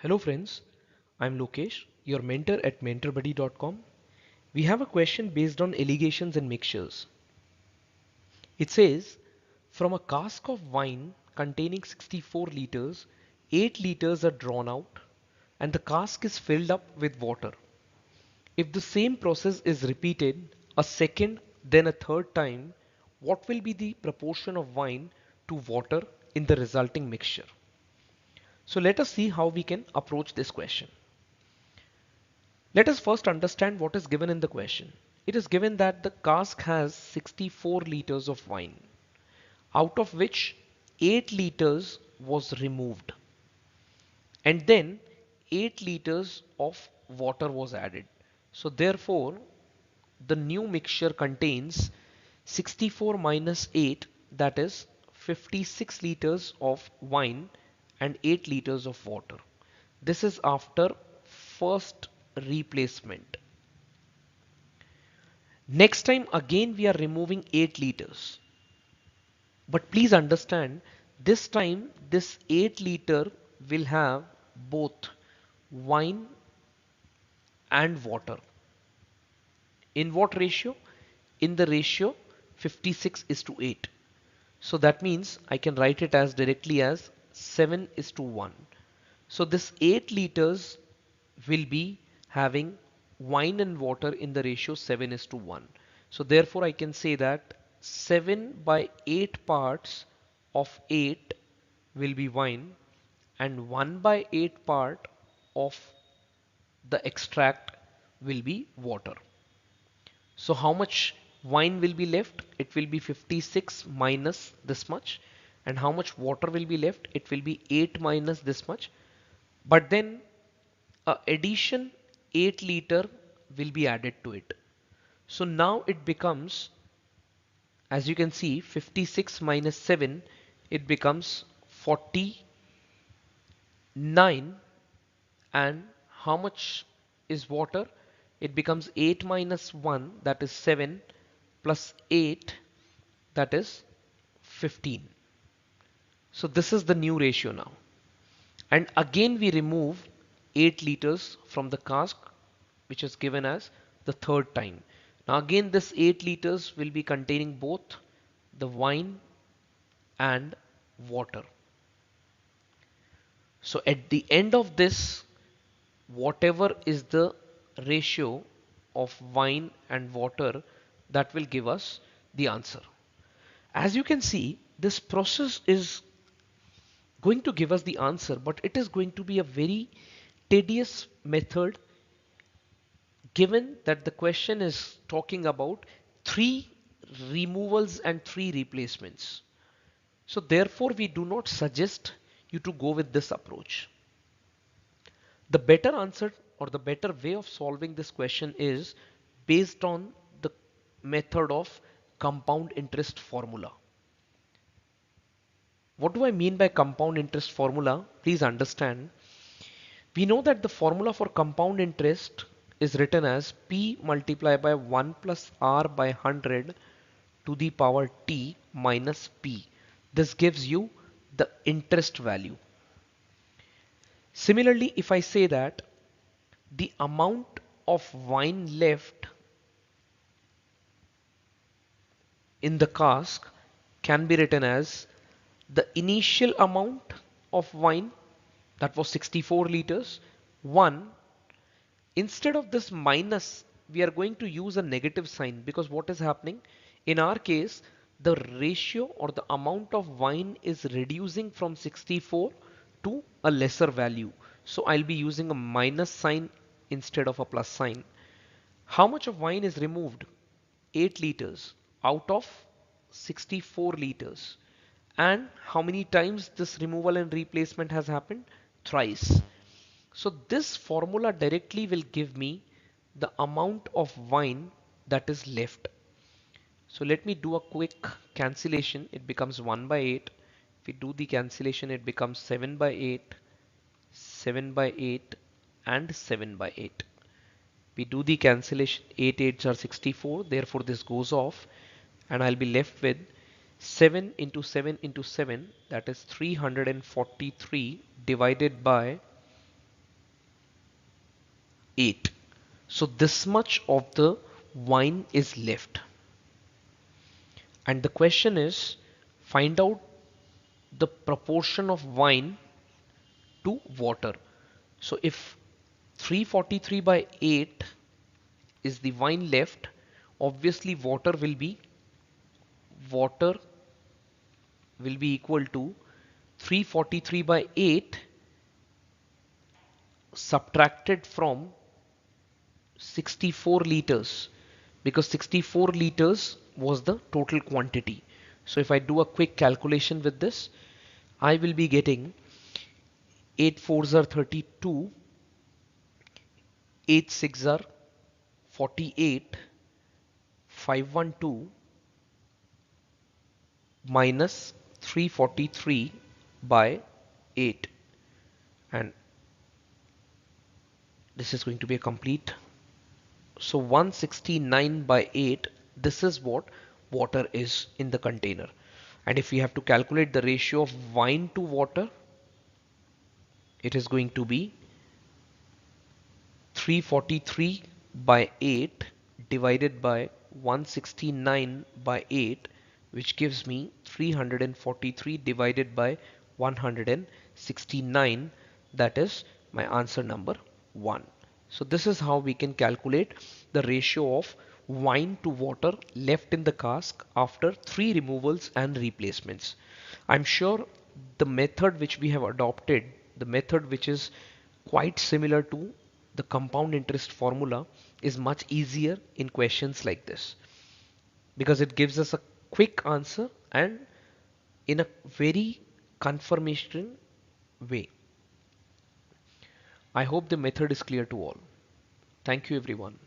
Hello friends, I'm Lokesh, your mentor at mentorbuddy.com. We have a question based on allegations and mixtures. It says, from a cask of wine containing 64 liters, 8 liters are drawn out and the cask is filled up with water. If the same process is repeated a second then a third time, what will be the proportion of wine to water in the resulting mixture? So let us see how we can approach this question. Let us first understand what is given in the question. It is given that the cask has 64 liters of wine, out of which 8 liters was removed, and then 8 liters of water was added. So therefore, the new mixture contains 64 minus 8, that is 56 liters of wine and 8 liters of water. This is after first replacement. Next time again we are removing 8 liters. But please understand, this time this 8 liter will have both wine and water. In what ratio? In the ratio 56 is to 8. So that means I can write it as directly as 7 is to 1. So this 8 liters will be having wine and water in the ratio 7 is to 1. So therefore I can say that 7 by 8 parts of 8 will be wine and 1 by 8 part of the extract will be water. So how much wine will be left? It will be 56 minus this much. And how much water will be left? It will be 8 minus this much. But then addition 8 liter will be added to it. So now it becomes, as you can see, 56 minus 7, it becomes 49. And how much is water? It becomes 8 minus 1, that is 7, plus 8, that is 15. So this is the new ratio now. And again we remove 8 liters from the cask, which is given as the third time. Now again this 8 liters will be containing both the wine and water. So at the end of this, whatever is the ratio of wine and water, that will give us the answer. As you can see, this process is going to give us the answer, but it is going to be a very tedious method, given that the question is talking about 3 removals and 3 replacements. So therefore we do not suggest you to go with this approach. The better answer or the better way of solving this question is based on the method of compound interest formula. What do I mean by compound interest formula? Please understand. We know that the formula for compound interest is written as P multiplied by 1 plus R by 100 to the power T minus P. This gives you the interest value. Similarly, if I say that the amount of wine left in the cask can be written as the initial amount of wine, that was 64 liters, 1. Instead of this minus, we are going to use a negative sign, because what is happening in our case, the ratio or the amount of wine is reducing from 64 to a lesser value. So I'll be using a minus sign instead of a plus sign. How much of wine is removed? 8 liters out of 64 liters. And how many times this removal and replacement has happened? Thrice. So this formula directly will give me the amount of wine that is left. So let me do a quick cancellation. It becomes 1 by 8. If we do the cancellation, it becomes 7 by 8, 7 by 8 and 7 by 8. We do the cancellation, 8 8s are 64, therefore this goes off and I'll be left with 7 into 7 into 7, that is 343 divided by 8. So this much of the wine is left. And the question is, find out the proportion of wine to water. So if 343 by 8 is the wine left, obviously water will be equal to 343 by 8 subtracted from 64 liters, because 64 liters was the total quantity. So if I do a quick calculation with this, I will be getting 8 fours are 32, 8 six are 48, 512 minus 343 by 8, and this is going to be a complete. So 169 by 8, this is what water is in the container. And if we have to calculate the ratio of wine to water, it is going to be 343 by 8 divided by 169 by 8, which gives me 343 divided by 169. That is my answer number 1. So this is how we can calculate the ratio of wine to water left in the cask after 3 removals and replacements. I'm sure the method which we have adopted, the method which is quite similar to the compound interest formula, is much easier in questions like this, because it gives us a quick answer and in a very confirmation way. I hope the method is clear to all. Thank you everyone.